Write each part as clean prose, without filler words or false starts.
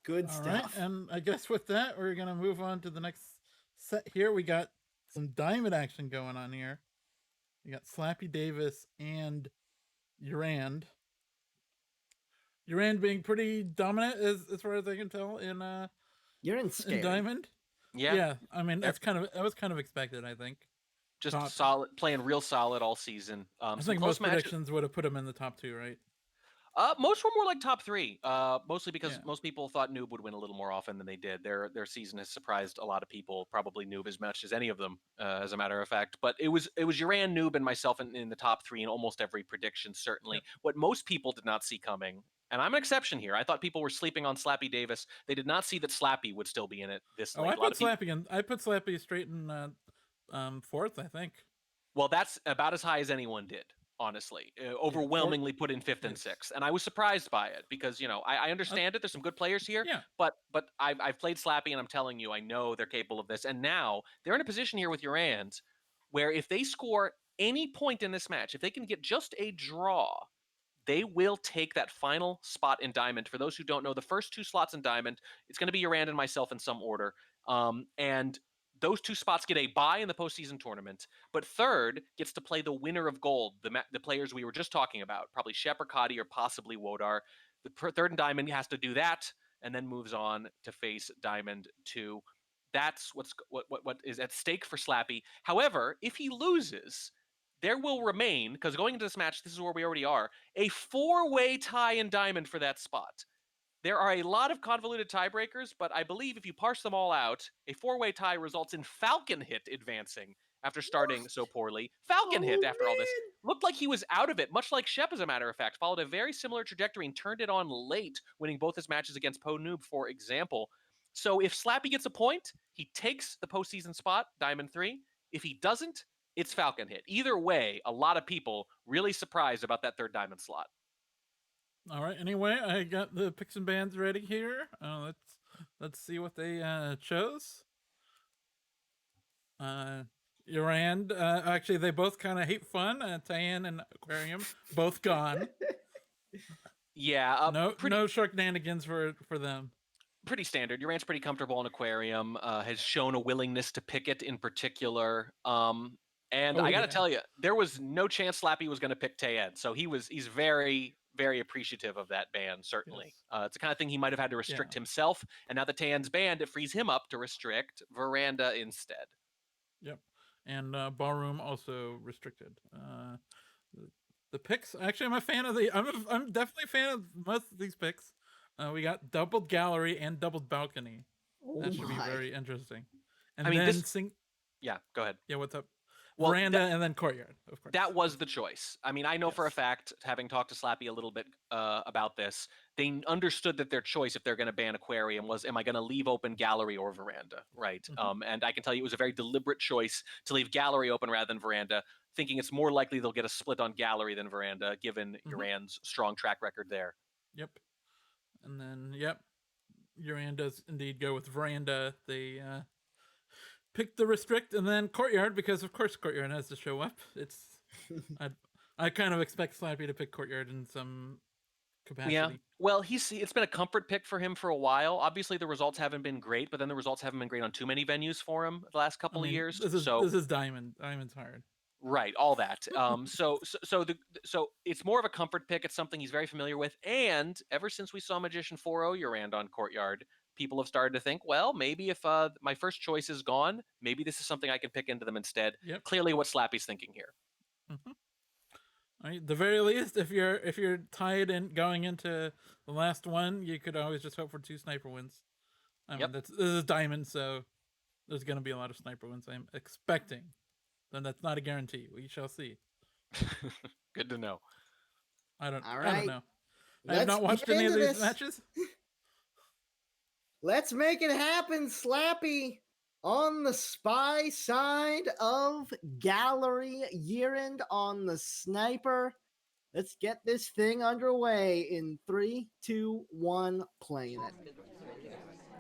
Good All right, stuff. and I guess with that, we're going to move on to the next set here. We got some diamond action going on here. We got Slappydavis and YerAnd. YerAnd being pretty dominant as far as I can tell You're in in scared. diamond. Yeah. Yeah, I mean that was kind of expected, I think. Just Top. solid, playing real solid all season. I Some think close most matches. predictions would have put him in the top 2, right? Most were more like top 3. Mostly because Yeah. most people thought Noob would win a little more often than they did. Their season has surprised a lot of people. Probably Noob as much as any of them, as a matter of fact. But it was YerAnd, Noob, and myself in the top 3 in almost every prediction. Certainly, Yep. what most people did not see coming. And I'm an exception here. I thought people were sleeping on Slappydavis. They did not see that Slappy would still be in it this late. I put Slappy straight in 4th, I think. Well, that's about as high as anyone did, honestly. Overwhelmingly put in 5th and 6th. And I was surprised by it because, I understand it. There's some good players here. Yeah. But I've played Slappy, and I'm telling you, I know they're capable of this. And now they're in a position here with YerAnd where if they score any point in this match, if they can get just a draw, they will take that final spot in Diamond. For those who don't know, the first 2 slots in Diamond, it's going to be YerAnd and myself in some order. And those 2 spots get a bye in the postseason tournament, but 3rd gets to play the winner of gold, the players we were just talking about, probably Shep or Kadi or possibly Wodar. The 3rd in Diamond has to do that and then moves on to face Diamond 2. That's what is at stake for Slappy. However, if he loses, there will remain, because going into this match, this is where we already are, a 4-way tie in Diamond for that spot. There are a lot of convoluted tiebreakers, but I believe if you parse them all out, a 4-way tie results in Falcon Hit advancing after starting so poorly. Falcon Hit, after all this, looked like he was out of it, much like Shep, as a matter of fact, followed a very similar trajectory and turned it on late, winning both his matches against Po Noob, for example. So if Slappy gets a point, he takes the postseason spot, Diamond 3. If he doesn't, it's Falcon Hit. Either way, a lot of people really surprised about that 3rd Diamond slot. All right. Anyway, I got the picks and bands ready here. Let's see what they chose. YerAnd, actually, they both kind of hate fun. Tyann and Aquarium, both gone. Yeah. No sharknanigans for them. Pretty standard. YerAnd's pretty comfortable in Aquarium. Has shown a willingness to pick it in particular. And I got to tell you, there was no chance Slappy was going to pick Tyann. So he's very, very appreciative of that ban, certainly. Yes. It's the kind of thing he might have had to restrict himself. And now that Tyann's banned, it frees him up to restrict Veranda instead. Yep. And Ballroom also restricted. The picks, actually, I'm a fan of I'm definitely a fan of most of these picks. We got doubled gallery and doubled balcony. That should be very interesting. And yeah, go ahead. Yeah, what's up? Well, Veranda and then Courtyard, of course. That was the choice. I mean, I know for a fact, having talked to Slappy a little bit about this, they understood that their choice, if they're going to ban Aquarium, was, am I going to leave open Gallery or Veranda, right? Mm-hmm. And I can tell you it was a very deliberate choice to leave Gallery open rather than Veranda, thinking it's more likely they'll get a split on Gallery than Veranda, given YerAnd's strong track record there. Yep. And then, YerAnd does indeed go with Veranda. They pick the restrict and then Courtyard, because of course Courtyard has to show up. It's I kind of expect Slappy to pick Courtyard in some capacity. Yeah, well, it's been a comfort pick for him for a while. Obviously, the results haven't been great, but then the results haven't been great on too many venues for him the last couple of years. This is Diamond. Diamond's hard. Right, all that. So it's more of a comfort pick. It's something he's very familiar with, and ever since we saw Magician 4-0 YerAnd on Courtyard, people have started to think, well, maybe if my first choice is gone, maybe this is something I can pick into them instead. Yep. Clearly what Slappy's thinking here. Mm-hmm. All right, the very least, if you're tied and going into the last one, you could always just hope for 2 sniper wins. I mean, this is Diamond, so there's going to be a lot of sniper wins, I'm expecting. Then that's not a guarantee. We shall see. Good to know. I don't know. I have not watched any of these matches. Let's make it happen, Slappy. On the spy side of Gallery, YerAnd on the sniper. Let's get this thing underway in 3, 2, 1, playing it.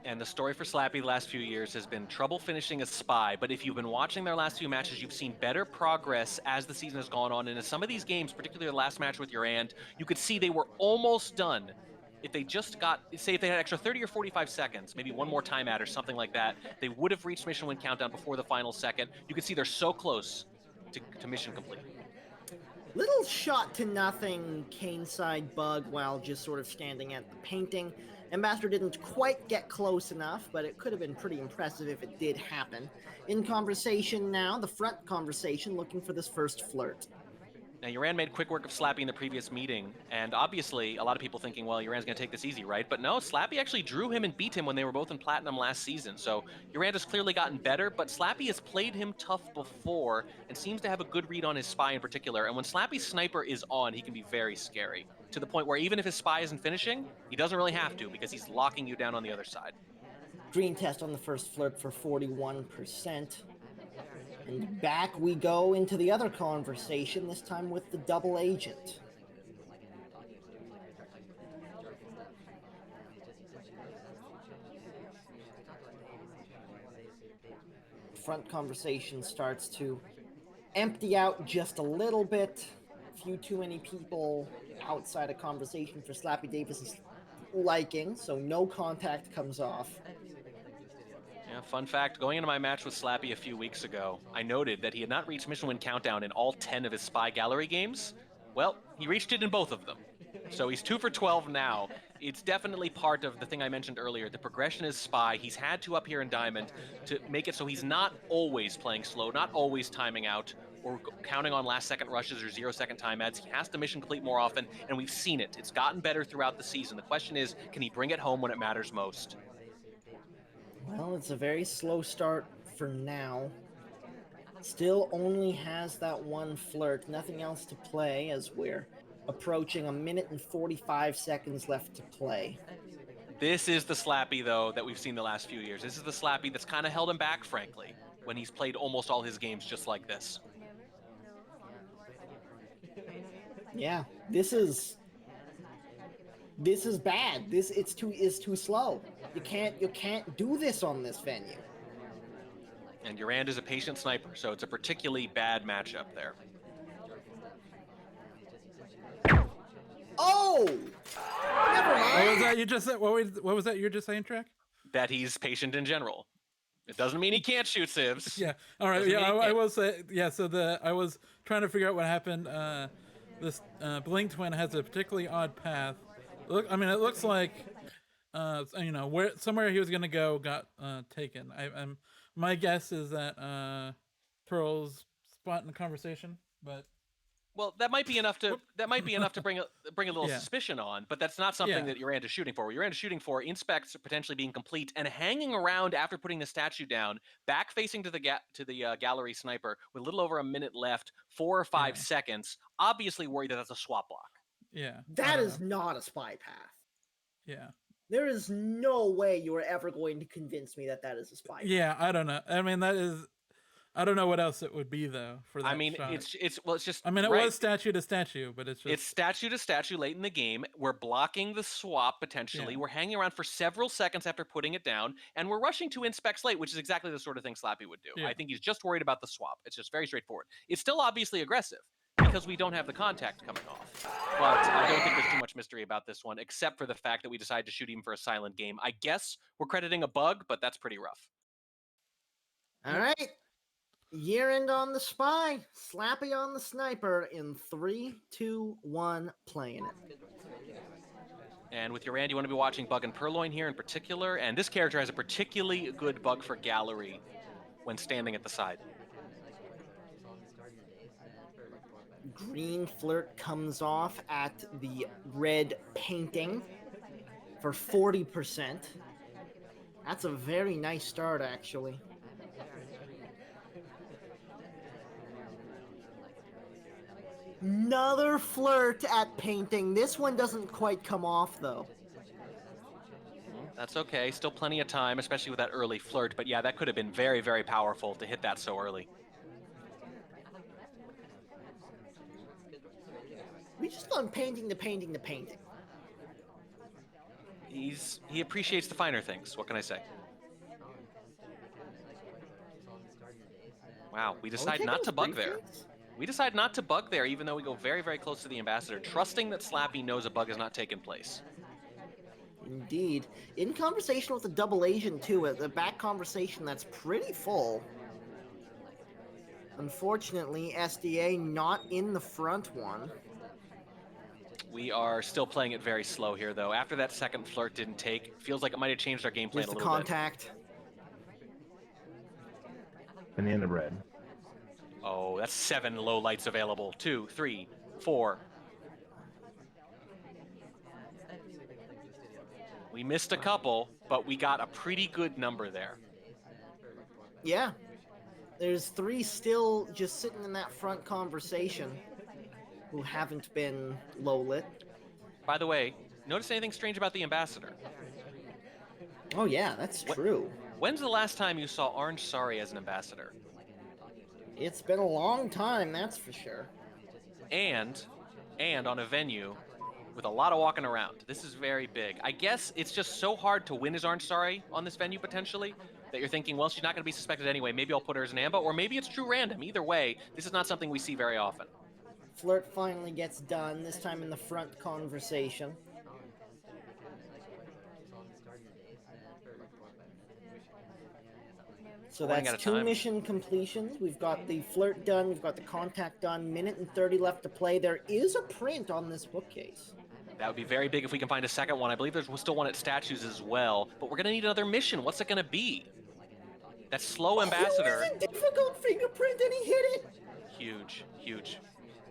And the story for Slappy the last few years has been trouble finishing as spy, but if you've been watching their last few matches, you've seen better progress as the season has gone on, and in some of these games, particularly the last match with YerAnd, you could see they were almost done. if they just got, say if they had extra 30 or 45 seconds, maybe one more timeout or something like that, they would have reached mission win countdown before the final second. You can see they're so close to mission complete. Little shot to nothing Caneside bug while just sort of standing at the painting. Ambassador didn't quite get close enough, but it could have been pretty impressive if it did happen. In conversation now, the front conversation looking for this first flirt. Now, YerAnd made quick work of Slappy in the previous meeting, and obviously a lot of people thinking, well, YerAnd's going to take this easy, right? But no, Slappy actually drew him and beat him when they were both in Platinum last season, so YerAnd has clearly gotten better, but Slappy has played him tough before and seems to have a good read on his spy in particular, and when Slappy's sniper is on, he can be very scary, to the point where even if his spy isn't finishing, he doesn't really have to, because he's locking you down on the other side. Green test on the first flirt for 41%. And back we go into the other conversation, this time with the double agent. Front conversation starts to empty out just a little bit. A few too many people outside a conversation for Slappydavis' liking, so no contact comes off. Yeah, fun fact, going into my match with Slappy a few weeks ago, I noted that he had not reached mission win countdown in all 10 of his Spy Gallery games. Well, he reached it in both of them. So he's 2 for 12 now. It's definitely part of the thing I mentioned earlier. The progression is Spy. He's had to up here in Diamond to make it so he's not always playing slow, not always timing out, or counting on last-second rushes or 0-second timeouts. He has to mission complete more often, and we've seen it. It's gotten better throughout the season. The question is, can he bring it home when it matters most? Well, it's a very slow start for now. Still only has that one flirt, nothing else to play as we're approaching 1 minute and 45 seconds left to play. This is the Slappy, though, that we've seen the last few years. This is the Slappy that's kind of held him back, frankly, when he's played almost all his games just like this. Yeah, this is bad. It's too slow. You can't do this on this venue. And YerAnd is a patient sniper, so it's a particularly bad matchup there. Oh! Never mind. What was that you just said? What was that you were just saying, Trek? That he's patient in general. It doesn't mean he can't shoot civs. Yeah. All right. Yeah, I will say. Yeah. So I was trying to figure out what happened. This Bling Twin has a particularly odd path. Look, I mean, it looks like, where somewhere he was gonna go got taken. My guess is that Pearl's spot in the conversation, but. Well, that might be enough to bring a little Yeah. suspicion on, but that's not something that YerAnd is shooting for. What YerAnd is shooting for, inspects potentially being complete and hanging around after putting the statue down, back facing to the gallery sniper with a little over 1 minute left, 4 or 5 seconds. Obviously worried that that's a swap block. Yeah. That is not a spy path. Yeah. There is no way you are ever going to convince me that is a spy path. Yeah, I don't know. I mean, I don't know what else it would be though for that. I mean, shot. it's just. I mean, it right. was statue to statue, but it's just. It's statue to statue late in the game. We're blocking the swap potentially. Yeah. We're hanging around for several seconds after putting it down, and we're rushing to inspect late, which is exactly the sort of thing Slappy would do. Yeah. I think he's just worried about the swap. It's just very straightforward. It's still obviously aggressive because we don't have the contact coming off. But I don't think there's too much mystery about this one, except for the fact that we decided to shoot him for a silent game. I guess we're crediting a bug, but that's pretty rough. All right. YerAnd on the spy, Slappy on the sniper in 3, 2, 1, playing it. And with YerAnd, you want to be watching Bug and Purloin here in particular, and this character has a particularly good bug for gallery when standing at the side. Green flirt comes off at the red painting for 40%. That's a very nice start, actually. Another flirt at painting. This one doesn't quite come off, though. That's okay. Still plenty of time, especially with that early flirt. But yeah, that could have been very, very powerful to hit that so early. We just gone painting to painting to painting. He appreciates the finer things. What can I say? Wow, we decide not to bug there. We decide not to bug there, even though we go very, very close to the ambassador, trusting that Slappy knows a bug has not taken place. Indeed. In conversation with the double Asian, too, the back conversation that's pretty full. Unfortunately, SDA not in the front one. We are still playing it very slow here, though. After that second flirt didn't take, feels like it might have changed our game plan Here's a the little bit. contact. Banana bread. Oh, that's 7 low lights available. 2, 3, 4. We missed a couple, but we got a pretty good number there. Yeah. There's 3 still just sitting in that front conversation who haven't been low lit. By the way, notice anything strange about the ambassador? Oh yeah, that's true. When's the last time you saw Orange Sari as an ambassador? It's been a long time, that's for sure. And on a venue with a lot of walking around. This is very big. I guess it's just so hard to win as Orange Sari on this venue potentially that you're thinking, well, she's not going to be suspected anyway. Maybe I'll put her as an amba, or maybe it's true random. Either way, this is not something we see very often. Flirt finally gets done, this time in the front conversation. So Running out that's of 2 time. mission completions. We've got the flirt done, we've got the contact done, minute and 30 left to play. There is a print on this bookcase. That would be very big if we can find a second one. I believe there's still one at statues as well, but we're going to need another mission. What's it going to be? That slow ambassador. It was a difficult fingerprint and he hit it. Huge, huge.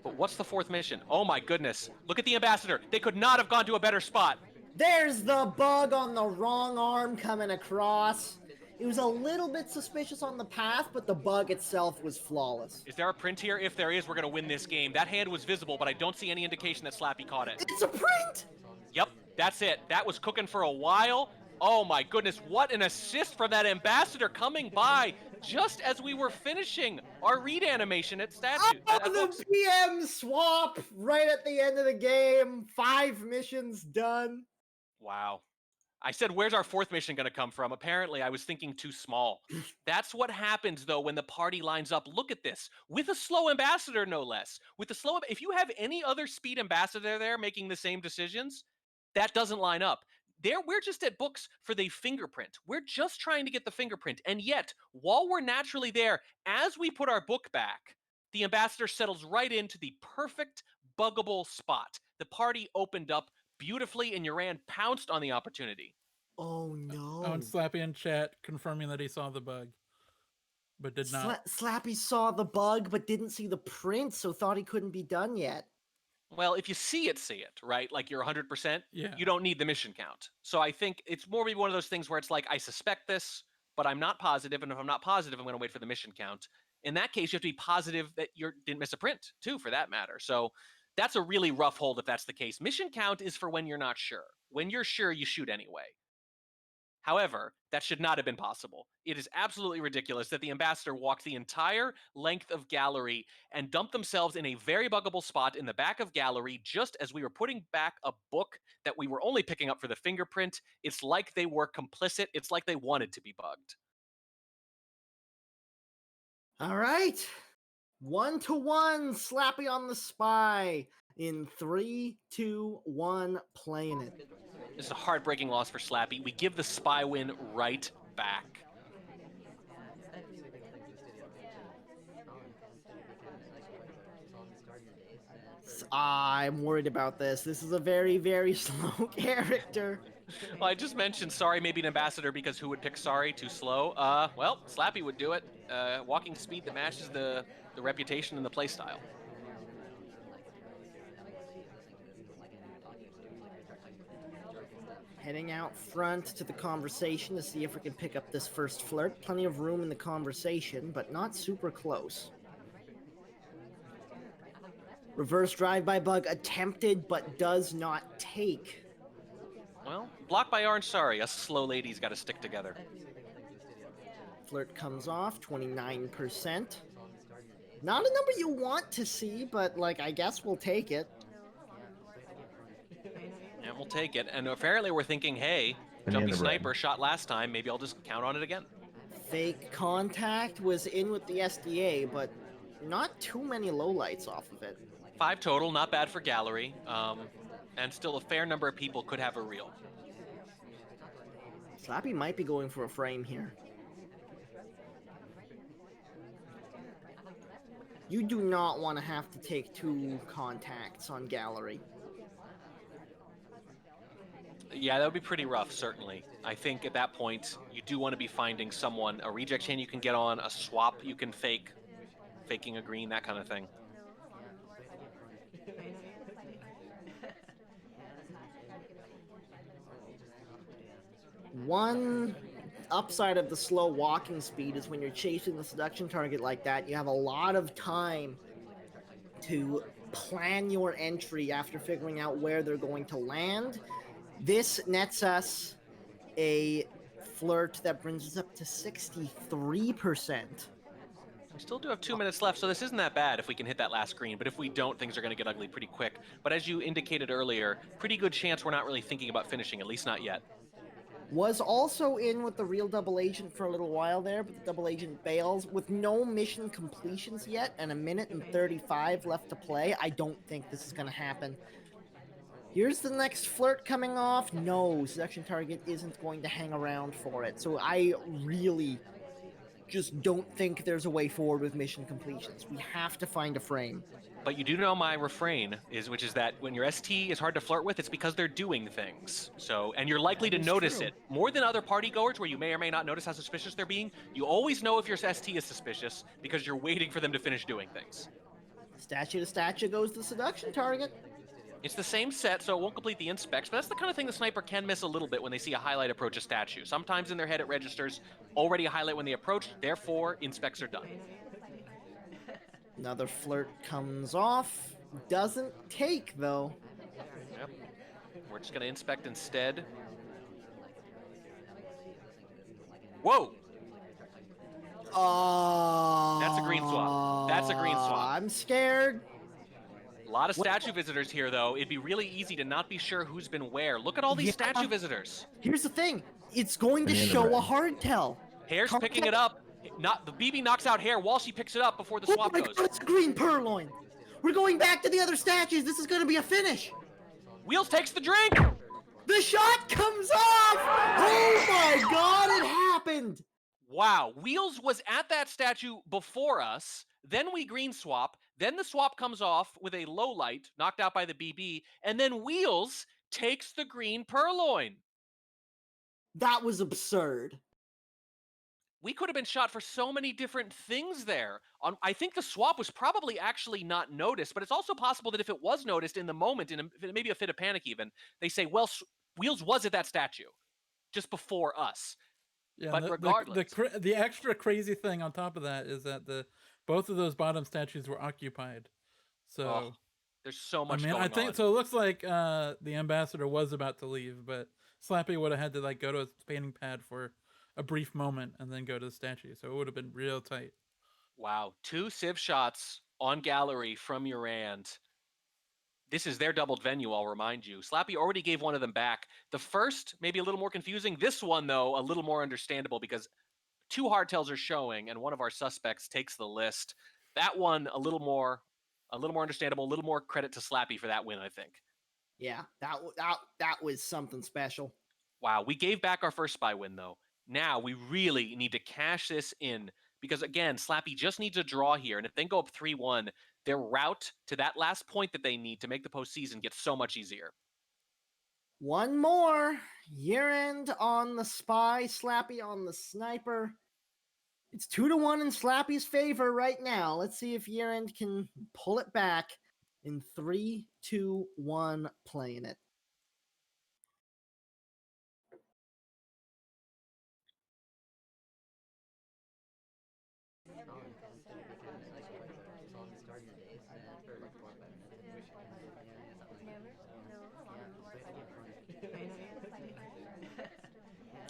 But what's the 4th mission? Oh my goodness. Look at the ambassador. They could not have gone to a better spot. There's the bug on the wrong arm coming across. It was a little bit suspicious on the path, but the bug itself was flawless. Is there a print here? If there is, we're going to win this game. That hand was visible, but I don't see any indication that Slappy caught it. It's a print! Yep, that's it. That was cooking for a while. Oh my goodness, what an assist from that ambassador coming by just as we were finishing our read animation at statue. Oh, the PM swap right at the end of the game. 5 missions done. Wow. I said, where's our 4th mission going to come from? Apparently, I was thinking too small. That's what happens, though, when the party lines up. Look at this. With a slow ambassador, no less. With the slow, if you have any other speed ambassador there making the same decisions, that doesn't line up. We're just at books for the fingerprint. We're just trying to get the fingerprint. And yet, while we're naturally there, as we put our book back, the ambassador settles right into the perfect buggable spot. The party opened up beautifully, and YerAnd pounced on the opportunity. Oh no. Oh, and Slappy in chat confirming that he saw the bug, but did not. Slappy saw the bug, but didn't see the print, so thought he couldn't be done yet. Well, if you see it, right? Like you're 100%, Yeah. you don't need the mission count. So I think it's more maybe one of those things where it's like, I suspect this, but I'm not positive, and if I'm not positive, I'm going to wait for the mission count. In that case, you have to be positive that you didn't miss a print, too, for that matter. So that's a really rough hold if that's the case. Mission count is for when you're not sure. When you're sure, you shoot anyway. However, that should not have been possible. It is absolutely ridiculous that the ambassador walked the entire length of gallery and dumped themselves in a very buggable spot in the back of gallery just as we were putting back a book that we were only picking up for the fingerprint. It's like they were complicit. It's like they wanted to be bugged. All right. 1-1, Slappy on the spy. In 3, 2, 1, playing it. This is a heartbreaking loss for Slappy. We give the spy win right back. I'm worried about this. This is a very, very slow character. Well, I just mentioned Sorry maybe an ambassador because who would pick Sorry? Too slow? Well, Slappy would do it. Walking speed that matches the reputation and the playstyle. Heading out front to the conversation to see if we can pick up this first flirt. Plenty of room in the conversation, but not super close. Reverse drive-by bug attempted, but does not take. Well, blocked by Orange Sorry. Us slow ladies got to stick together. Flirt comes off, 29%. Not a number you want to see, but, like, I guess we'll take it. Yeah, we'll take it. And apparently we're thinking, hey, Jumpy Sniper shot last time. Maybe I'll just count on it again. Fake contact was in with the SDA, but not too many lowlights off of it. 5 total, not bad for gallery. And still a fair number of people could have a reel. Slappy might be going for a frame here. You do not want to have to take 2 contacts on Gallery. Yeah, that would be pretty rough, certainly. I think at that point, you do want to be finding someone, a reject chain you can get on, a swap you can fake, faking a green, that kind of thing. One upside of the slow walking speed is when you're chasing the seduction target like that, you have a lot of time to plan your entry after figuring out where they're going to land. This nets us a flirt that brings us up to 63%. We still do have 2 minutes left, so this isn't that bad if we can hit that last green, but if we don't, things are going to get ugly pretty quick. But as you indicated earlier, pretty good chance we're not really thinking about finishing, at least not yet. Was also in with the real double agent for a little while there, but the double agent bails. With no mission completions yet and 1:35 left to play, I don't think this is going to happen. Here's the next flirt coming off. No, seduction target isn't going to hang around for it. So I really just don't think there's a way forward with mission completions. We have to find a frame. But you do know my refrain which is that when your ST is hard to flirt with, it's because they're doing things. So, and you're likely to notice it more than other party goers where you may or may not notice how suspicious they're being. You always know if your ST is suspicious because you're waiting for them to finish doing things. Statue to statue goes the seduction target. It's the same set, so it won't complete the inspects, but that's the kind of thing the sniper can miss a little bit when they see a highlight approach a statue. Sometimes in their head it registers already a highlight when they approach, therefore inspects are done. Another flirt comes off. Doesn't take, though. Yep. We're just going to inspect instead. Whoa! That's a green swap. That's a green swap. I'm scared. A lot of statue visitors here, though. It'd be really easy to not be sure who's been where. Look at all these statue visitors. Here's the thing. It's going to show a hard tell. Hair's picking it up. The BB knocks out Hair while she picks it up before the swap goes. It's green purloin. We're going back to the other statues. This is going to be a finish. Wheels takes the drink. The shot comes off. Oh my God, it happened. Wow. Wheels was at that statue before us. Then we green swap. Then the swap comes off with a low light knocked out by the BB. And then Wheels takes the green purloin. That was absurd. We could have been shot for so many different things there. I think the swap was probably actually not noticed, but it's also possible that if it was noticed in the moment, maybe a fit of panic even, they say, well, Wheels was at that statue just before us. Yeah, but regardless. The extra crazy thing on top of that is that both of those bottom statues were occupied. So there's so much going I think on. So it looks like the ambassador was about to leave, but Slappy would have had to go to his painting pad for a brief moment and then go to the statue. So it would have been real tight. Wow. 2 Civ shots on Gallery from YerAnd. This is their doubled venue, I'll remind you. Slappy already gave one of them back. The first, maybe a little more confusing. This one, though, a little more understandable because 2 hardtails are showing and one of our suspects takes the list. That one, a little more understandable, a little more credit to Slappy for that win, I think. Yeah, that was something special. Wow. We gave back our first spy win, though. Now we really need to cash this in because, again, Slappy just needs a draw here. And if they go up 3-1, their route to that last point that they need to make the postseason gets so much easier. One more. YerAnd on the spy, Slappy on the sniper. It's 2-1 in Slappy's favor right now. Let's see if YerAnd can pull it back in 3, 2, 1, playing it.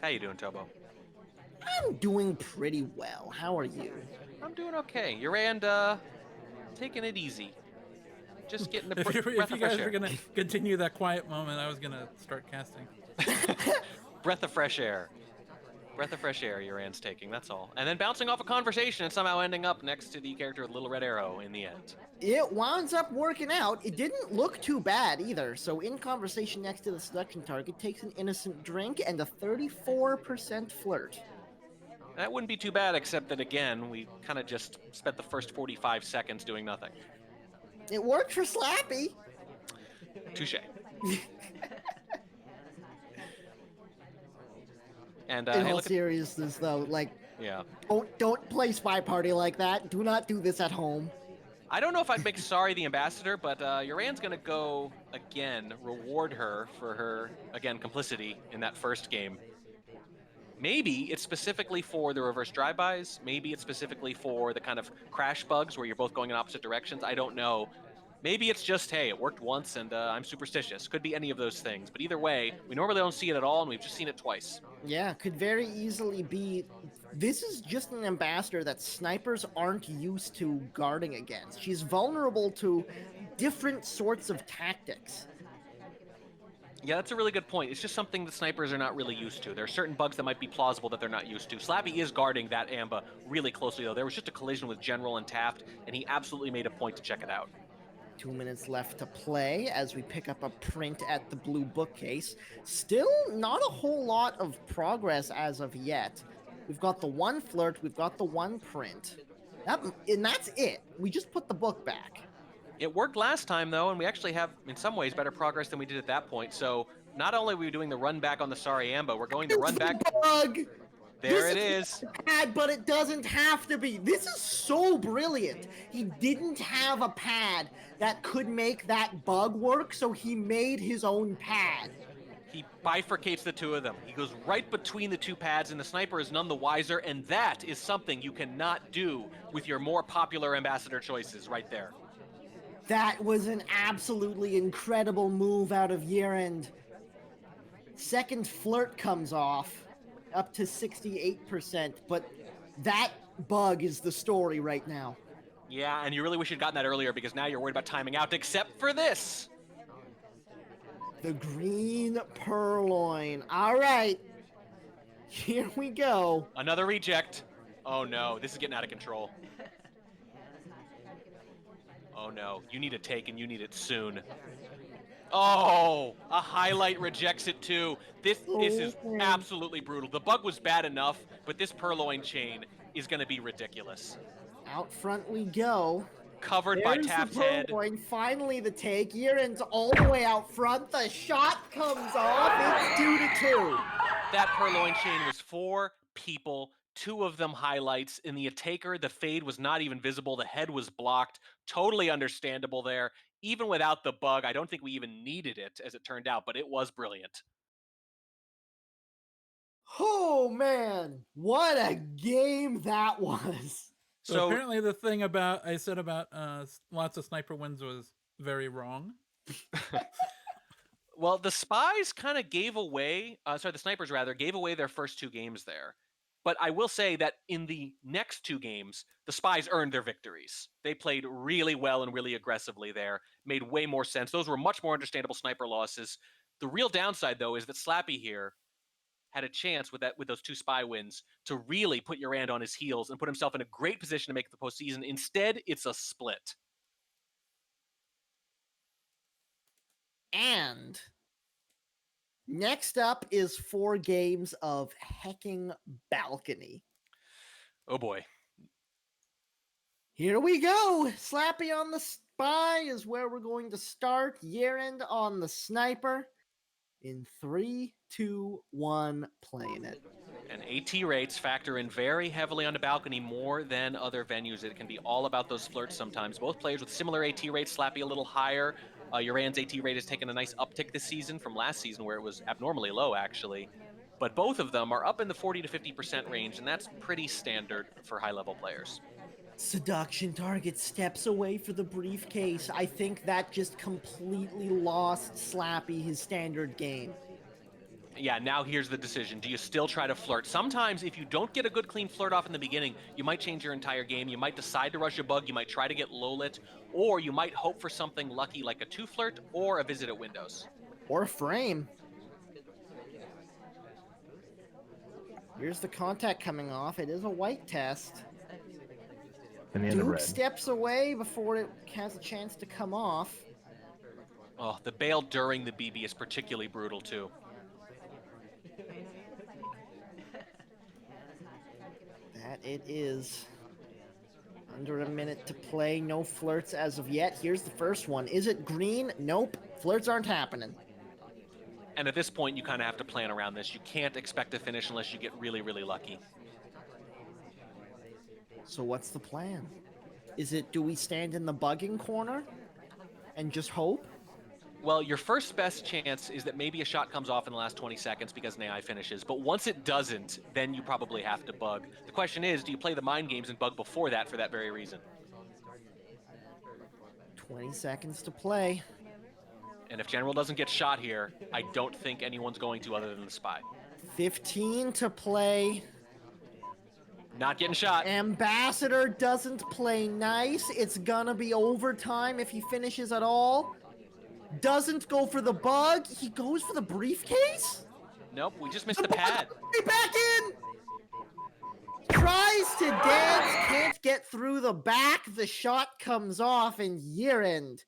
How you doing, Tobo? I'm doing pretty well. How are you? I'm doing okay. YerAnd, taking it easy. Just getting the breath of fresh air. If you guys are going to continue that quiet moment, I was going to start casting. Breath of fresh air. Breath of fresh air YerAnd's taking, that's all. And then bouncing off a conversation and somehow ending up next to the character with Little Red Arrow in the end. It winds up working out. It didn't look too bad either. So in conversation next to the seduction target, takes an innocent drink and a 34% flirt. That wouldn't be too bad, except that, again, we kind of just spent the first 45 seconds doing nothing. It worked for Slappy. Touche. And In hey, all look seriousness, though, like, yeah. don't play SpyParty like that. Do not do this at home. I don't know if I'd make sorry the ambassador, but YerAnd's going to go, again, reward her for her, again, complicity in that first game. Maybe it's specifically for the reverse drive-bys. Maybe it's specifically for the kind of crash bugs where you're both going in opposite directions. I don't know. Maybe it's just, hey, it worked once and I'm superstitious. Could be any of those things. But either way, we normally don't see it at all, and we've just seen it twice. Yeah, could very easily be. This is just an ambassador that snipers aren't used to guarding against. She's vulnerable to different sorts of tactics. Yeah, that's a really good point. It's just something that snipers are not really used to. There are certain bugs that might be plausible that they're not used to. Slappy is guarding that Amba really closely, though. There was just a collision with General and Taft, and he absolutely made a point to check it out. 2 minutes left to play as we pick up a print at the blue bookcase. Still not a whole lot of progress as of yet. We've got the one flirt, we've got the one print. And that's it. We just put the book back. It worked last time, though, and we actually have, in some ways, better progress than we did at that point. So not only are we doing the run back on the Sorry Amba, we're going to run back. Bug! There it is. Pad, but it doesn't have to be. This is so brilliant. He didn't have a pad that could make that bug work, so he made his own pad. He bifurcates the two of them. He goes right between the two pads, and the sniper is none the wiser, and that is something you cannot do with your more popular ambassador choices right there. That was an absolutely incredible move out of YerAnd. Second flirt comes off, up to 68%, but that bug is the story right now. Yeah, and you really wish you'd gotten that earlier because now you're worried about timing out, except for this. The green purloin. All right, here we go. Another reject. Oh no, this is getting out of control. Oh no, you need a take and you need it soon. Oh, a highlight rejects it too. This is absolutely brutal. The bug was bad enough, but this purloin chain is going to be ridiculous. Out front we go. Covered by Taft's head. Finally the take. YerAnd's all the way out front. The shot comes off. It's 2-2. That purloin chain was 4 people, 2 of them highlights. In the Attacker, the fade was not even visible. The head was blocked. Totally understandable there. Even without the bug, I don't think we even needed it, as it turned out, but it was brilliant. Oh, man. What a game that was. So apparently the thing I said about lots of sniper wins was very wrong. Well, the spies kind of gave away, the snipers rather, gave away their first 2 games there. But I will say that in the next 2 games, the spies earned their victories. They played really well and really aggressively there, made way more sense. Those were much more understandable sniper losses. The real downside, though, is that Slappy here had a chance with those 2 spy wins to really put YerAnd on his heels and put himself in a great position to make the postseason. Instead, it's a split. And next up is 4 games of hecking balcony. Oh boy. Here we go. Slappy on the spy is where we're going to start. YerAnd on the sniper. In 3, 2, 1, playing it. And AT rates factor in very heavily on the balcony more than other venues. It can be all about those flirts sometimes. Both players with similar AT rates, Slappy a little higher. YerAnd's AT rate has taken a nice uptick this season from last season where it was abnormally low, actually. But both of them are up in the 40 to 50% range, and that's pretty standard for high-level players. Seduction target steps away for the briefcase. I think that just completely lost Slappy his standard game. Yeah, now here's the decision. Do you still try to flirt? Sometimes if you don't get a good clean flirt off in the beginning, you might change your entire game. You might decide to rush a bug. You might try to get low lit, or you might hope for something lucky like a 2 flirt or a visit at windows. Or a frame. Here's the contact coming off. It is a white test. Banana Duke red. steps away before it has a chance to come off. Oh, the bail during the BB is particularly brutal, too. That it is. Under a minute to play. No flirts as of yet. Here's the first one. Is it green? Nope. Flirts aren't happening. And at this point, you kind of have to plan around this. You can't expect to finish unless you get really, really lucky. So what's the plan? Is it, do we stand in the bugging corner and just hope? Well, your first best chance is that maybe a shot comes off in the last 20 seconds because an AI finishes. But once it doesn't, then you probably have to bug. The question is, do you play the mind games and bug before that for that very reason? 20 seconds to play. And if General doesn't get shot here, I don't think anyone's going to other than the Spy. 15 to play. Not getting shot. Ambassador doesn't play nice. It's gonna be overtime if he finishes at all. Doesn't go for the bug. He goes for the briefcase? Nope, we just missed the pad. Back in! Tries to dance, can't get through the back. The shot comes off, and YerAnd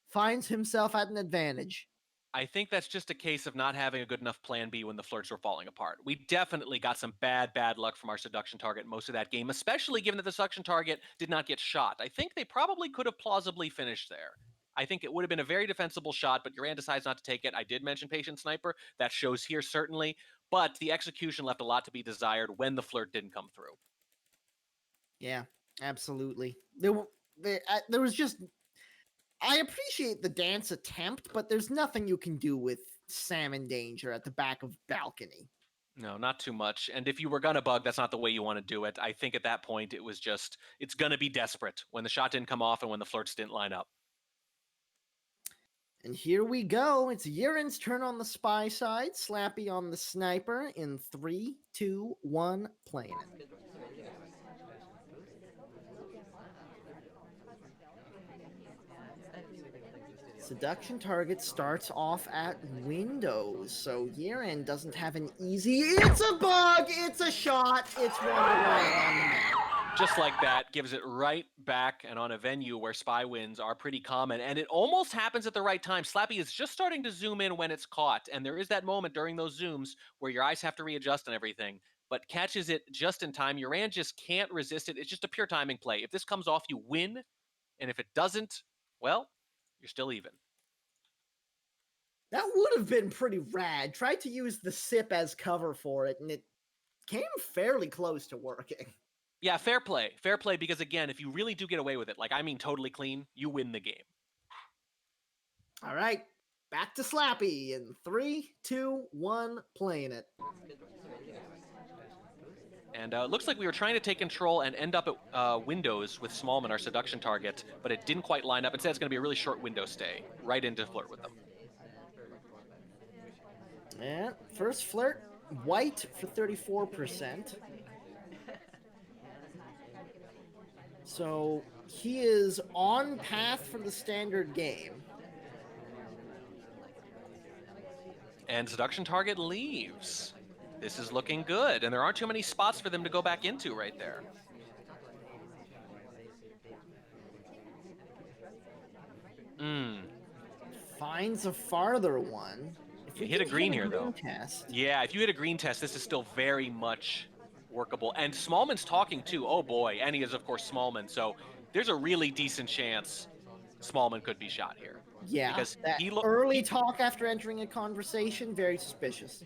finds himself at an advantage. I think that's just a case of not having a good enough plan B when the flirts were falling apart. We definitely got some bad luck from our seduction target most of that game, especially given that the seduction target did not get shot. I think they probably could have plausibly finished there. I think it would have been a very defensible shot, but YerAnd decides not to take it. I did mention Patient Sniper. That shows here, certainly. But the execution left a lot to be desired when the flirt didn't come through. Yeah, absolutely. There was just... I appreciate the dance attempt, but there's nothing you can do with Sam in danger at the back of balcony. No, not too much. And if you were going to bug, that's not the way you want to do it. I think at that point, it was just, it's going to be desperate when the shot didn't come off and when the flirts didn't line up. And here we go. It's YerAnd's turn on the spy side. Slappy on the sniper in 3, 2, 1, playing it. Seduction target starts off at windows, so YerAnd doesn't have an easy... It's a bug! It's a shot! It's 1-1 on the map. Just like that, gives it right back, and on a venue where spy wins are pretty common, and it almost happens at the right time. Slappy is just starting to zoom in when it's caught, and there is that moment during those zooms where your eyes have to readjust and everything, but catches it just in time. YerAnd just can't resist it. It's just a pure timing play. If this comes off, you win, and if it doesn't, well, you're still even. That would have been pretty rad. Tried to use the sip as cover for it, and it came fairly close to working. Yeah, fair play. Fair play, because again, if you really do get away with it, like I mean totally clean, you win the game. All right, back to Slappy in 3, 2, 1, playing it. And looks like we were trying to take control and end up at windows with Smallman, our seduction target, but it didn't quite line up. Instead, it's going to be a really short window stay, right into flirt with them. And first flirt, white for 34%. So he is on path for the standard game. And seduction target leaves. This is looking good, and there aren't too many spots for them to go back into right there. Finds a farther one. You hit a green here, though. Test. Yeah, if you hit a green test, this is still very much workable. And Smallman's talking, too. Oh, boy. And he is, of course, Smallman. So there's a really decent chance Smallman could be shot here. Yeah, because that early talk after entering a conversation, very suspicious.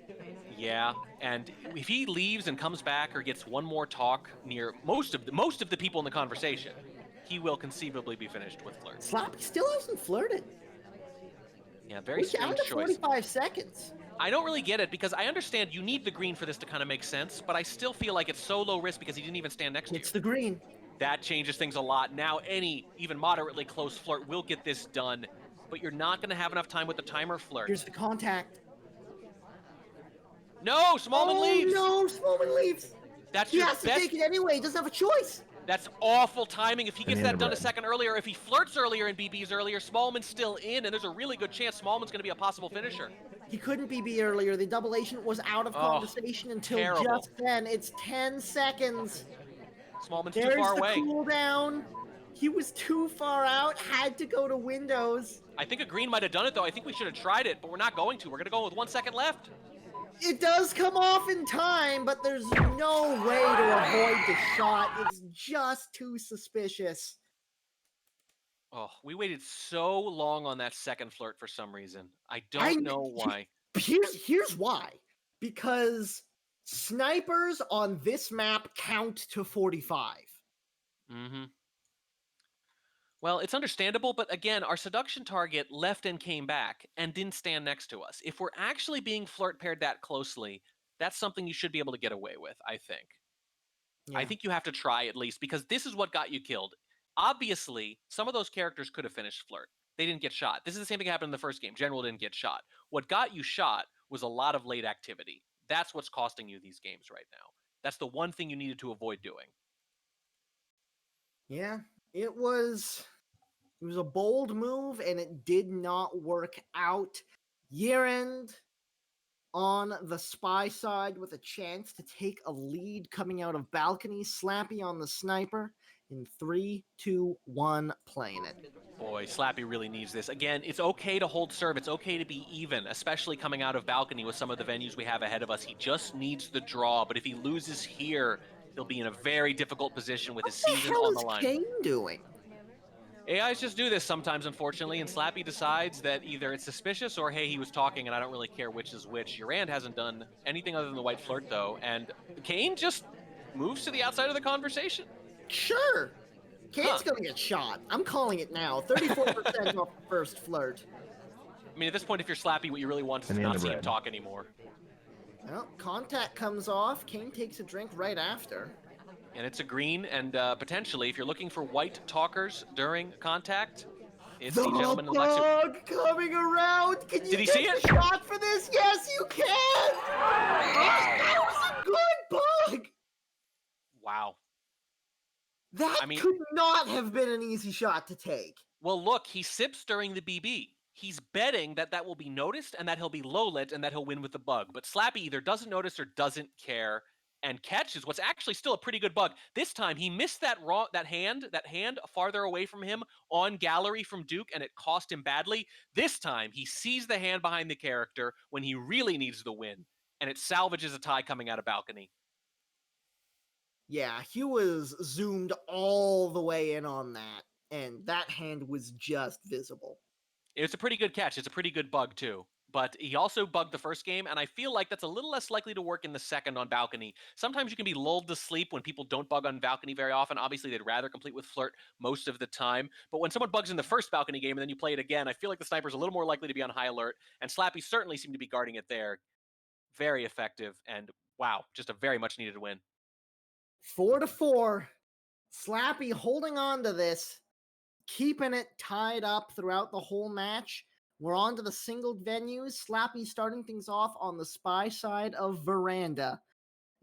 Yeah, and if he leaves and comes back or gets one more talk near most of the people in the conversation, he will conceivably be finished with flirt. Slappy still hasn't flirted. Yeah, very strange choice. 45 seconds. I don't really get it, because I understand you need the green for this to kind of make sense, but I still feel like it's so low risk because he didn't even stand next to you. It's the green. That changes things a lot. Now any even moderately close flirt will get this done, but you're not going to have enough time with the timer flirt. Here's the contact. No, Smallman leaves. No, Smallman leaves. That's he your has to best... take it anyway. He doesn't have a choice. That's awful timing. If he gets that done a second earlier, if he flirts earlier and BBs earlier, Smallman's still in, and there's a really good chance Smallman's going to be a possible finisher. He couldn't BB earlier. The double agent was out of Oh, conversation until terrible. just then. It's 10 seconds. Smallman's too There's far the away. cooldown. He was too far out, had to go to windows. I think a green might have done it, though. I think we should have tried it, but we're not going to. We're going to go with 1 second left. It does come off in time, but there's no way to avoid the shot. It's just too suspicious. Oh, we waited so long on that second flirt for some reason. I don't know why. Here's why. Because snipers on this map count to 45. Mm-hmm. Well, it's understandable, but again, our seduction target left and came back and didn't stand next to us. If we're actually being flirt paired that closely, that's something you should be able to get away with, I think. Yeah. I think you have to try at least, because this is what got you killed. Obviously, some of those characters could have finished flirt. They didn't get shot. This is the same thing happened in the first game. General didn't get shot. What got you shot was a lot of late activity. That's what's costing you these games right now. That's the one thing you needed to avoid doing. Yeah, it was a bold move, and it did not work out. YerAnd on the spy side with a chance to take a lead coming out of balcony. Slappy on the sniper in 3, 2, 1, playing it. Boy, Slappy really needs this. Again, it's okay to hold serve. It's okay to be even, especially coming out of balcony with some of the venues we have ahead of us. He just needs the draw, but if he loses here, he'll be in a very difficult position with his season on the line. What the hell is Kane doing? AIs just do this sometimes, unfortunately, and Slappy decides that either it's suspicious or, hey, he was talking and I don't really care which is which. YerAnd hasn't done anything other than the white flirt, though, and Kane just moves to the outside of the conversation. Sure. Kane's gonna get shot. I'm calling it now. 34% off the first flirt. I mean, at this point, if you're Slappy, what you really want is to not see him talk anymore. Well, contact comes off. Kane takes a drink right after. And it's a green, and potentially, if you're looking for white talkers during contact, it's the gentleman in the black suit. bug coming around. Can you Did he see take it? a shot for this? Yes, you can. That was a good bug. Wow. That could not have been an easy shot to take. Well, look, he sips during the BB. He's betting that that will be noticed and that he'll be low lit and that he'll win with the bug. But Slappy either doesn't notice or doesn't care and catches what's actually still a pretty good bug. This time he missed that hand farther away from him on gallery from Duke, and it cost him badly. This time he sees the hand behind the character when he really needs the win, and it salvages a tie coming out of balcony. Yeah, he was zoomed all the way in on that, and that hand was just visible. It's a pretty good catch. It's a pretty good bug, too. But he also bugged the first game, and I feel like that's a little less likely to work in the second on balcony. Sometimes you can be lulled to sleep when people don't bug on balcony very often. Obviously, they'd rather complete with flirt most of the time. But when someone bugs in the first balcony game and then you play it again, I feel like the sniper's a little more likely to be on high alert, and Slappy certainly seemed to be guarding it there. Very effective, and wow, just a very much needed win. 4-4. Slappy holding on to this, keeping it tied up throughout the whole match. We're on to the singled venues. Slappy starting things off on the spy side of Veranda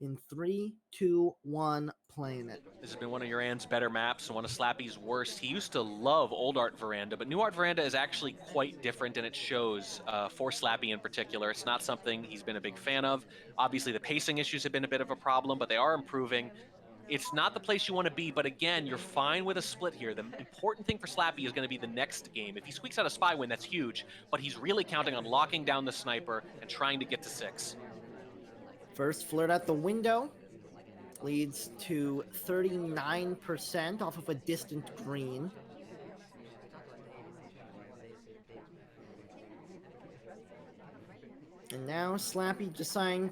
in 3, 2, 1, playing it. This has been one of YerAnd's better maps and one of Slappy's worst. He used to love old art Veranda, but new art Veranda is actually quite different, and it shows for Slappy in particular. It's not something he's been a big fan of. Obviously, the pacing issues have been a bit of a problem, but they are improving. It's not the place you want to be, but again, you're fine with a split here. The important thing for Slappy is going to be the next game. If he squeaks out a spy win, that's huge, but he's really counting on locking down the sniper and trying to get to 6. First flirt at the window leads to 39% off of a distant green. And now Slappy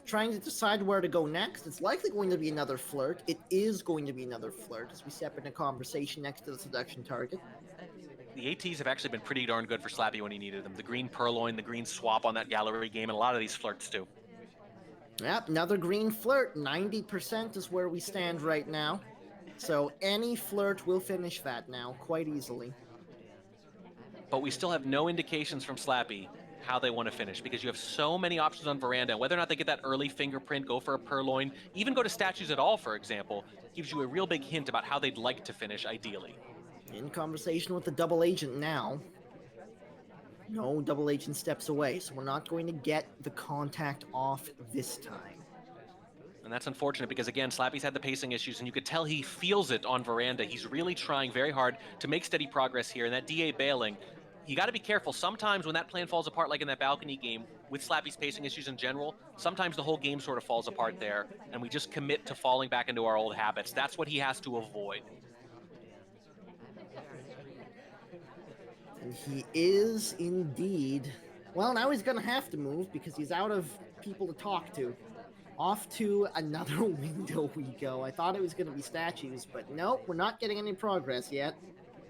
trying to decide where to go next. It's likely going to be another flirt. It is going to be another flirt as we step into conversation next to the seduction target. The ATs have actually been pretty darn good for Slappy when he needed them. The green purloin, the green swap on that gallery game, and a lot of these flirts too. Yep, another green flirt. 90% is where we stand right now. So any flirt will finish that now quite easily. But we still have no indications from Slappy how they want to finish, because you have so many options on Veranda. Whether or not they get that early fingerprint, go for a purloin, even go to statues at all, for example, gives you a real big hint about how they'd like to finish, ideally. In conversation with the double agent now. No, Double Agent steps away, so we're not going to get the contact off this time. And that's unfortunate because, again, Slappy's had the pacing issues, and you could tell he feels it on Veranda. He's really trying very hard to make steady progress here, and that DA bailing, you got to be careful. Sometimes when that plan falls apart, like in that balcony game, with Slappy's pacing issues in general, sometimes the whole game sort of falls apart there, and we just commit to falling back into our old habits. That's what he has to avoid. And he is indeed... Well, now he's going to have to move because he's out of people to talk to. Off to another window we go. I thought it was going to be statues, but nope, we're not getting any progress yet.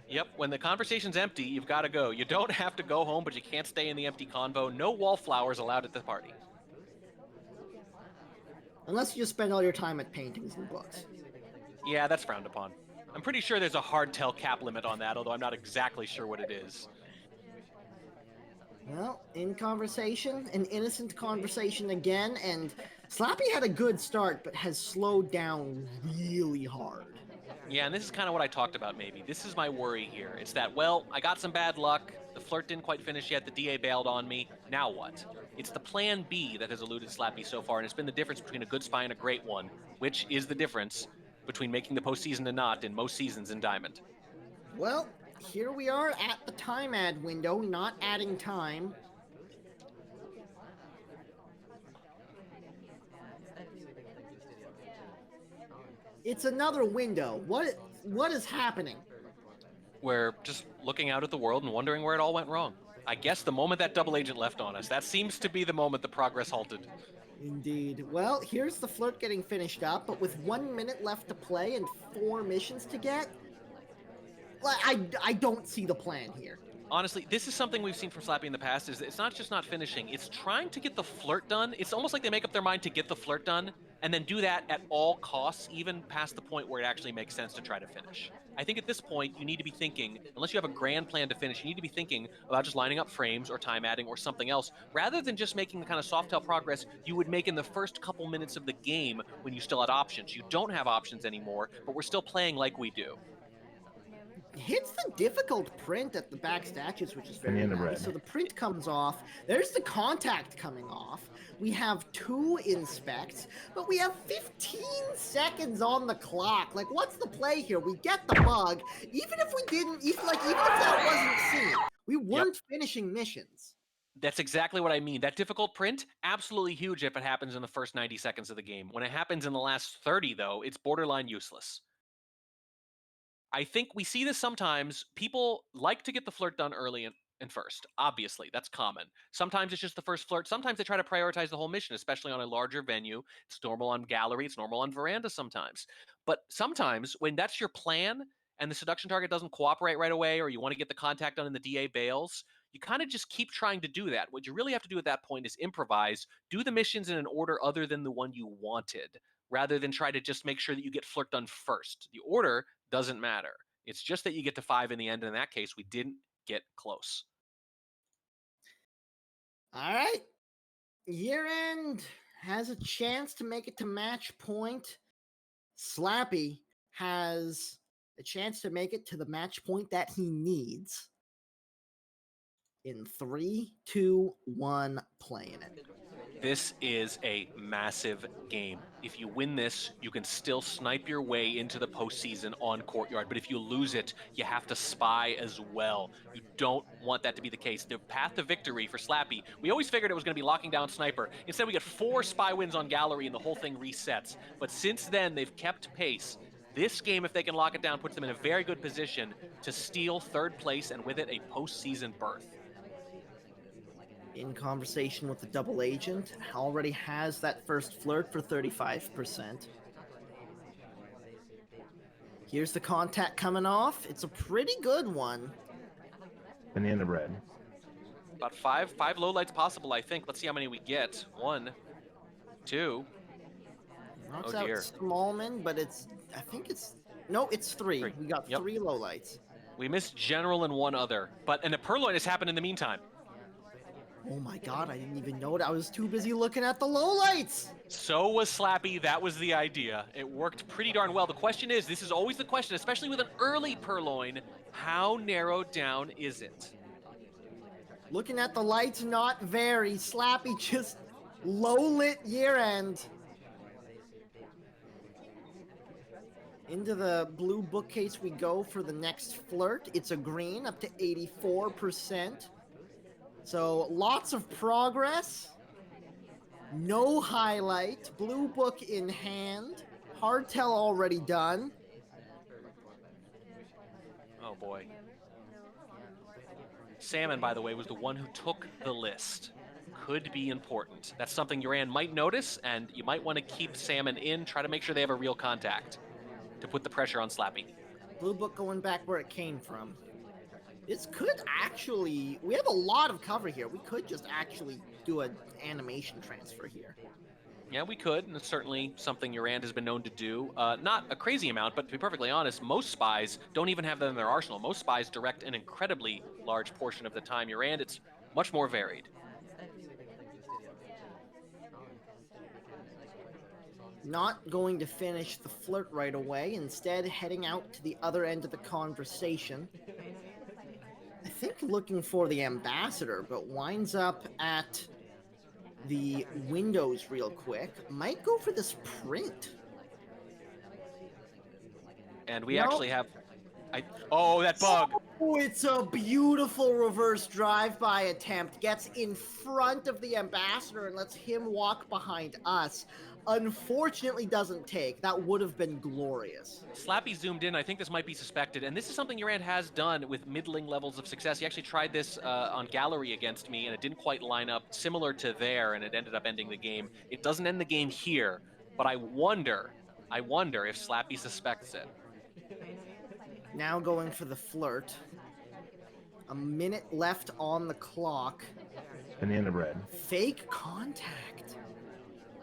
Yep, when the conversation's empty, you've got to go. You don't have to go home, but you can't stay in the empty convo. No wallflowers allowed at the party. Unless you just spend all your time at paintings and books. Yeah, that's frowned upon. I'm pretty sure there's a hardtail cap limit on that, although I'm not exactly sure what it is. Well, in conversation, an innocent conversation again, and Slappy had a good start, but has slowed down really hard. Yeah, and this is kind of what I talked about, maybe. This is my worry here. It's that, well, I got some bad luck. The flirt didn't quite finish yet. The DA bailed on me. Now what? It's the plan B that has eluded Slappy so far, and it's been the difference between a good spy and a great one, which is the difference between making the postseason and not in most seasons in Diamond. Well, here we are at the time add window, not adding time. It's another window. What is happening? We're just looking out at the world and wondering where it all went wrong. I guess the moment that double agent left on us, that seems to be the moment the progress halted. Indeed. Well, here's the flirt getting finished up, but with 1 minute left to play and 4 missions to get, I don't see the plan here. Honestly, this is something we've seen from Slappy in the past, is it's not just not finishing, it's trying to get the flirt done. It's almost like they make up their mind to get the flirt done, and then do that at all costs, even past the point where it actually makes sense to try to finish. I think at this point, you need to be thinking, unless you have a grand plan to finish, you need to be thinking about just lining up frames or time adding or something else, rather than just making the kind of soft-tail progress you would make in the first couple minutes of the game when you still had options. You don't have options anymore, but we're still playing like we do. Hits the difficult print at the back statues, which is very Banana nice. bread. So the print comes off. There's the contact coming off. We have 2 inspects, but we have 15 seconds on the clock. Like, what's the play here? We get the bug. Even if we didn't, even if that wasn't seen, we weren't finishing missions. That's exactly what I mean. That difficult print, absolutely huge if it happens in the first 90 seconds of the game. When it happens in the last 30, though, it's borderline useless. I think we see this sometimes. People like to get the flirt done early and first. Obviously, that's common. Sometimes it's just the first flirt. Sometimes they try to prioritize the whole mission, especially on a larger venue. It's normal on Gallery. It's normal on Veranda sometimes. But sometimes when that's your plan and the seduction target doesn't cooperate right away, or you want to get the contact done and the DA bails, you kind of just keep trying to do that. What you really have to do at that point is improvise, do the missions in an order other than the one you wanted, rather than try to just make sure that you get flirt done first. The order doesn't matter. It's just that you get to 5 in the end. In that case, we didn't get close. All right. YerAnd has a chance to make it to match point. Slappy has a chance to make it to the match point that he needs. In 3, 2, 1, playing it. This is a massive game. If you win this, you can still snipe your way into the postseason on Courtyard. But if you lose it, you have to spy as well. You don't want that to be the case. The path to victory for Slappy, we always figured it was going to be locking down Sniper. Instead, we get 4 spy wins on Gallery and the whole thing resets. But since then, they've kept pace. This game, if they can lock it down, puts them in a very good position to steal 3rd place and with it a postseason berth. In conversation with the double agent, already has that first flirt for 35%. Here's the contact coming off. It's a pretty good one. Banana bread. About five lowlights possible, I think. Let's see how many we get. 1, 2. Knocks Oh, out dear. Smallman, but it's 3. We got 3 lowlights. We missed General and 1 other. And a Purloin has happened in the meantime. Oh my god, I didn't even know it. I was too busy looking at the lowlights. So was Slappy. That was the idea. It worked pretty darn well. The question is, this is always the question, especially with an early Purloin, how narrowed down is it? Looking at the lights, not very. Slappy just low-lit YerAnd. Into the blue bookcase we go for the next flirt. It's a green, up to 84%. So lots of progress. No highlight. Blue book in hand. Hardtail already done. Oh boy. Salmon, by the way, was the one who took the list. Could be important. That's something YerAnd might notice, and you might want to keep Salmon in, try to make sure they have a real contact to put the pressure on Slappy. Blue book going back where it came from. This could actually, we have a lot of cover here. We could just actually do an animation transfer here. Yeah, we could, and it's certainly something YerAnd has been known to do. Not a crazy amount, but to be perfectly honest, most spies don't even have that in their arsenal. Most spies direct an incredibly large portion of the time. YerAnd, it's much more varied. Not going to finish the flirt right away, instead heading out to the other end of the conversation. I think looking for the ambassador, but winds up at the windows real quick. Might go for this print. And we actually have... Oh, that bug! Oh, it's a beautiful reverse drive-by attempt. Gets in front of the ambassador and lets him walk behind us. Unfortunately doesn't take. That would have been glorious. Slappy zoomed in. I think this might be suspected. And this is something YerAnd has done with middling levels of success. He actually tried this on Gallery against me, and it didn't quite line up, similar to there, and it ended up ending the game. It doesn't end the game here, but I wonder if Slappy suspects it. Now going for the flirt. A minute left on the clock. Banana bread. Fake contact.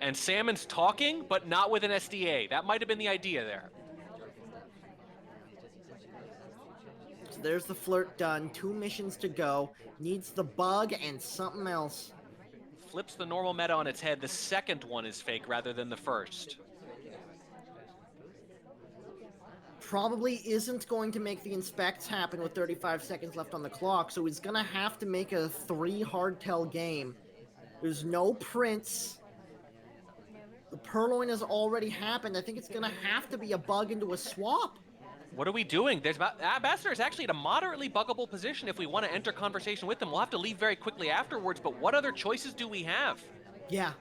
And Salmon's talking, but not with an SDA. That might have been the idea there. So there's the flirt done. 2 missions to go. Needs the bug and something else. Flips the normal meta on its head. The second one is fake rather than the first. Probably isn't going to make the inspects happen with 35 seconds left on the clock, so he's gonna have to make a 3 hardtail game. There's no prints. The purloin has already happened. I think it's gonna have to be a bug into a swap. What are we doing? Ambassador is actually at a moderately buggable position if we want to enter conversation with them. We'll have to leave very quickly afterwards, but what other choices do we have? Yeah,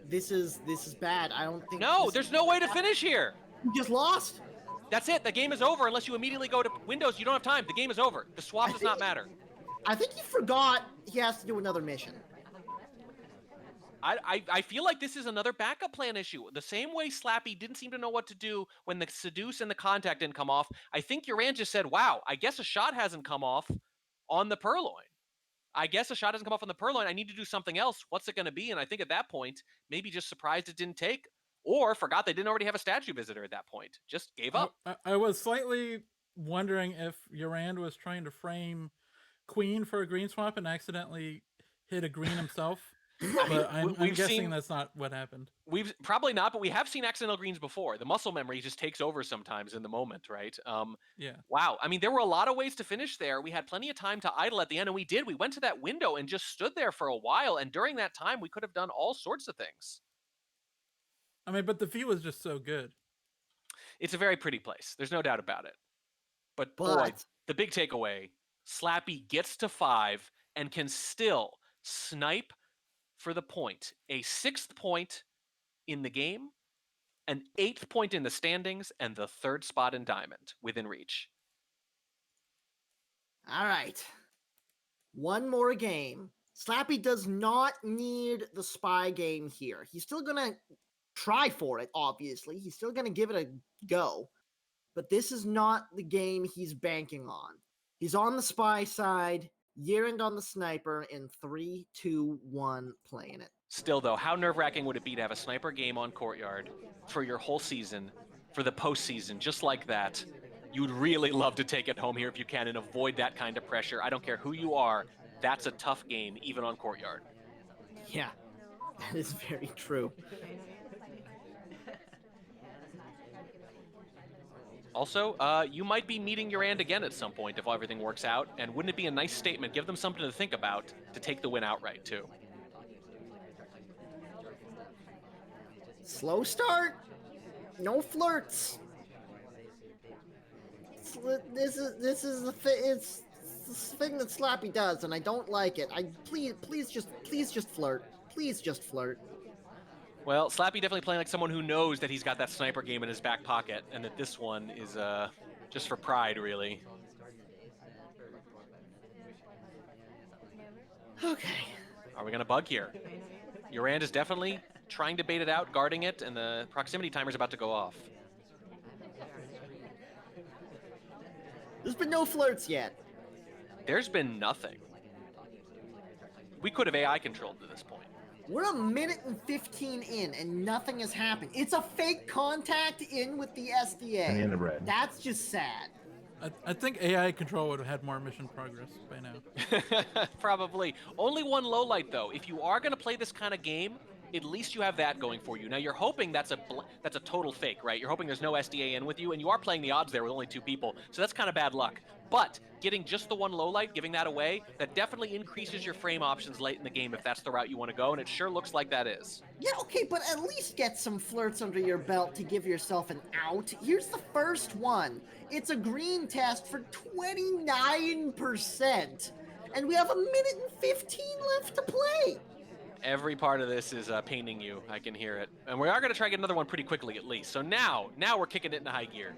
this is bad. I don't think... No, there's no way to finish here. You just lost. That's it. The game is over unless you immediately go to Windows. You don't have time. The game is over. The swap does not matter. I think he forgot he has to do another mission. I feel like this is another backup plan issue. The same way Slappy didn't seem to know what to do when the seduce and the contact didn't come off. I think YerAnd just said, wow, I guess a shot hasn't come off on the purloin. I need to do something else. What's it going to be? And I think at that point, maybe just surprised it didn't take, or forgot they didn't already have a statue visitor at that point. Just gave up. I was slightly wondering if YerAnd was trying to frame Queen for a green swap and accidentally hit a green himself. But I'm guessing that's not what happened. We've probably not, but we have seen accidental greens before. The muscle memory just takes over sometimes in the moment, right? Yeah. Wow. I mean, there were a lot of ways to finish there. We had plenty of time to idle at the end, and we did. We went to that window and just stood there for a while, and during that time, we could have done all sorts of things. I mean, but the view was just so good. It's a very pretty place. There's no doubt about it. But boy, the big takeaway, Slappy gets to 5 and can still snipe for the point. A 6th point in the game, an 8th point in the standings, and the 3rd spot in Diamond within reach. All right. One more game. Slappy does not need the spy game here. He's still going to try for it, obviously. He's still going to give it a go. But this is not the game he's banking on. He's on the spy side. YerAnd on the sniper in 3, 2, 1, playing it. Still, though, how nerve-wracking would it be to have a sniper game on Courtyard for your whole season, for the postseason, just like that? You'd really love to take it home here if you can and avoid that kind of pressure. I don't care who you are. That's a tough game, even on Courtyard. Yeah, that is very true. Also, you might be meeting YerAnd again at some point if everything works out, and wouldn't it be a nice statement? Give them something to think about to take the win outright, too. Slow start. No flirts. This is the thing. It's this thing that Slappy does, and I don't like it. Please just flirt. Please just flirt. Well, Slappy definitely playing like someone who knows that he's got that sniper game in his back pocket, and that this one is just for pride, really. Okay. Are we gonna bug here? YerAnd is definitely trying to bait it out, guarding it, and the proximity timer's about to go off. There's been no flirts yet. There's been nothing. We could have AI controlled to this point. We're a minute and 15 in, and nothing has happened. It's a fake contact in with the SDA. Banana bread. That's just sad. I think AI control would have had more mission progress by now. Probably. Only one low light, though. If you are going to play this kind of game, at least you have that going for you. Now, you're hoping that's a total fake, right? You're hoping there's no SDA in with you, and you are playing the odds there with only 2 people, so that's kind of bad luck. But getting just the one low light, giving that away, that definitely increases your frame options late in the game if that's the route you want to go, and it sure looks like that is. Yeah, okay, but at least get some flirts under your belt to give yourself an out. Here's the first one. It's a green test for 29%, and we have a minute and 15 left to play. Every part of this is paining you. I can hear it. And we are going to try to get another one pretty quickly, at least. So now we're kicking it into high gear.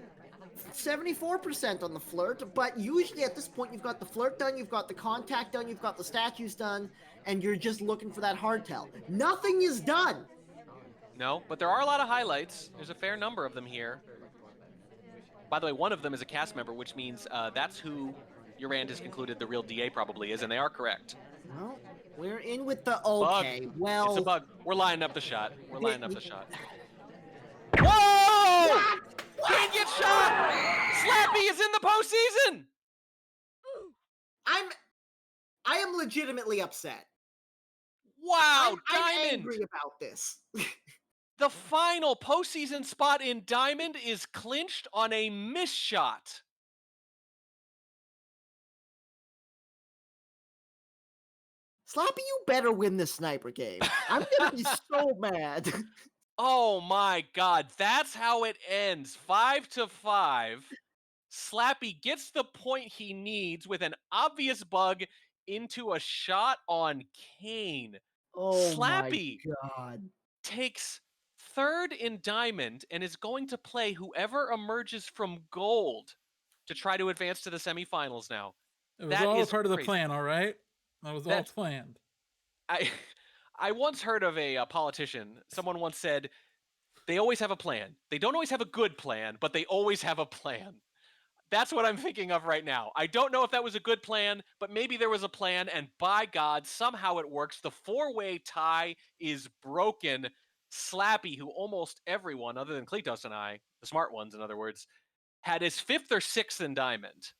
74% on the flirt, but usually at this point you've got the flirt done, you've got the contact done, you've got the statues done, and you're just looking for that hardtail. Nothing is done. No, but there are a lot of highlights. There's a fair number of them here. By the way, one of them is a cast member, which means that's who YerAnd has concluded the real DA probably is, and they are correct. Well, we're in with the okay. Bug. Well, It's a bug. We're lining up the shot. We're lining up the shot. Whoa! Whoa! Can't get shot! Slappy is in the postseason! I am legitimately upset. Wow, I'm Diamond! angry about this. The final postseason spot in Diamond is clinched on a miss shot. Slappy, you better win this sniper game. I'm gonna be so mad. Oh my god, that's how it ends. 5-5. Slappy gets the point he needs with an obvious bug into a shot on Kane. Oh Slappy my god. takes third in Diamond and is going to play whoever emerges from gold to try to advance to the semifinals now. It was That all is part of the crazy. plan, all right? That was all planned. I once heard of a politician. Someone once said, they always have a plan. They don't always have a good plan, but they always have a plan. That's what I'm thinking of right now. I don't know if that was a good plan, but maybe there was a plan, and by God, somehow it works. The 4-way tie is broken. Slappy, who almost everyone, other than Kletos and I, the smart ones, in other words, had his 5th or 6th in Diamond,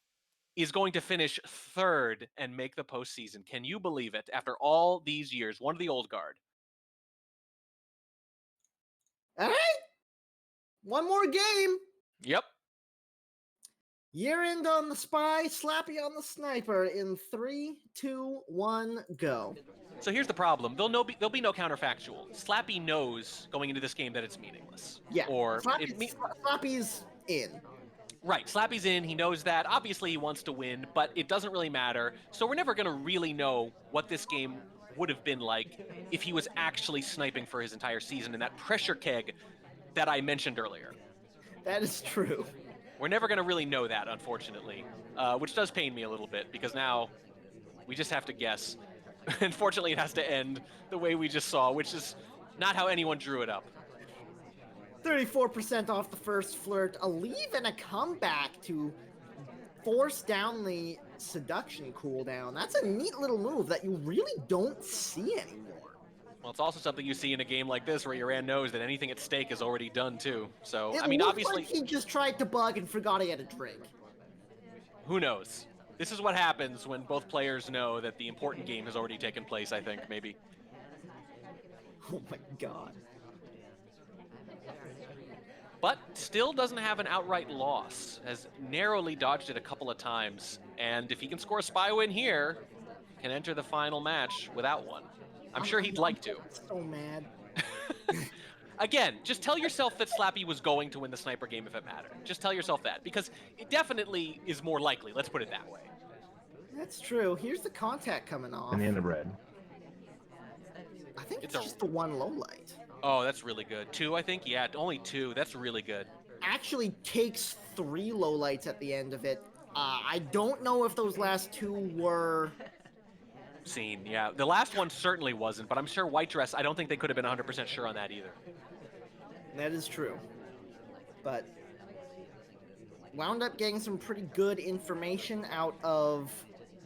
is going to finish 3rd and make the postseason. Can you believe it? After all these years, one of the old guard. All right. One more game. Yep. YerAnd on the spy, Slappy on the sniper in 3, 2, 1, go. So here's the problem. There'll be no counterfactual. Slappy knows going into this game that it's meaningless. Yeah. Or Slappy's in. Right, Slappy's in, he knows that. Obviously he wants to win, but it doesn't really matter. So we're never going to really know what this game would have been like if he was actually sniping for his entire season in that pressure keg that I mentioned earlier. That is true. We're never going to really know that, unfortunately, which does pain me a little bit, because now we just have to guess. Unfortunately, it has to end the way we just saw, which is not how anyone drew it up. 34% off the first flirt, a leave and a comeback to force down the seduction cooldown. That's a neat little move that you really don't see anymore. Well, it's also something you see in a game like this where YerAnd knows that anything at stake is already done too. So, It I mean, looks obviously, like he just tried to bug and forgot he had a drink. who knows? This is what happens when both players know that the important game has already taken place, I think, maybe. Oh my god. but still doesn't have an outright loss. Has narrowly dodged it a couple of times, and if he can score a spy win here, can enter the final match without one. I'm sure he'd like to. So mad. Again, just tell yourself that Slappy was going to win the sniper game if it mattered. Just tell yourself that, because it definitely is more likely. Let's put it that way. That's true. Here's the contact coming off. Banana bread. I think it's just the one low light. Oh, that's really good. 2, I think? Yeah, only 2. That's really good. Actually takes 3 low lights at the end of it. I don't know if those last 2 were... Seen, yeah. The last one certainly wasn't, but I'm sure White Dress, I don't think they could have been 100% sure on that either. That is true. But wound up getting some pretty good information out of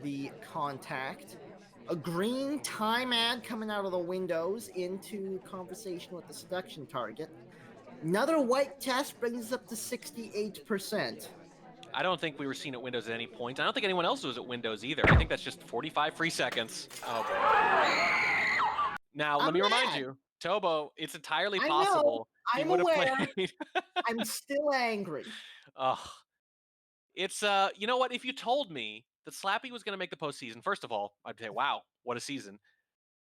the contact. A green time ad coming out of the windows into conversation with the seduction target. Another white test brings us up to 68%. I don't think we were seen at Windows at any point. I don't think anyone else was at Windows either. I think that's just 45 free seconds. Oh, boy. Now, let me remind you, Tobo, it's entirely possible. I'm aware. I'm still angry. Ugh. It's, you know what? If you told me that Slappy was going to make the postseason, first of all, I'd say, wow, what a season.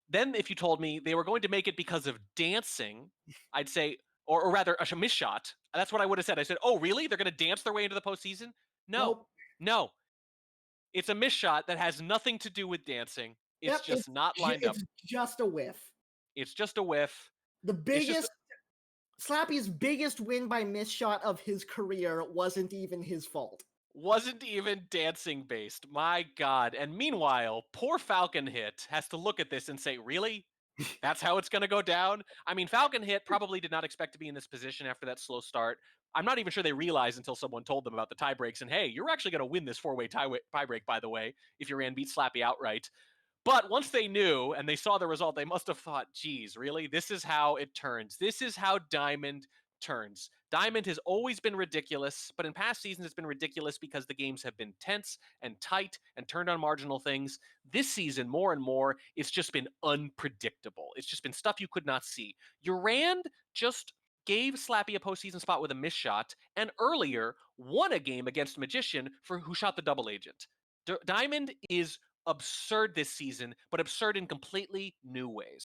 Then if you told me they were going to make it because of dancing, I'd say, or rather, a miss shot. That's what I would have said. I said, oh, really? They're going to dance their way into the postseason? No. Nope. No. It's a miss shot that has nothing to do with dancing. It's not lined up. It's just a whiff. It's just a whiff. The biggest... Slappy's biggest win by miss shot of his career wasn't even his fault. Wasn't even dancing based. My God. And meanwhile, poor Falcon Hit has to look at this and say, really? That's how it's going to go down? I mean, Falcon Hit probably did not expect to be in this position after that slow start. I'm not even sure they realized until someone told them about the tie breaks. And hey, you're actually going to win this 4-way tie break, by the way, if YerAnd beats Slappy outright. But once they knew and they saw the result, they must have thought, geez, really? This is how it turns. This is how Diamond turns. Diamond has always been ridiculous, but in past seasons it's been ridiculous because the games have been tense and tight and turned on marginal things. This season, more and more, it's just been unpredictable. It's just been stuff you could not see. YerAnd just gave Slappy a postseason spot with a miss shot, and earlier won a game against Magician for who shot the double agent. Diamond is absurd this season, but absurd in completely new ways.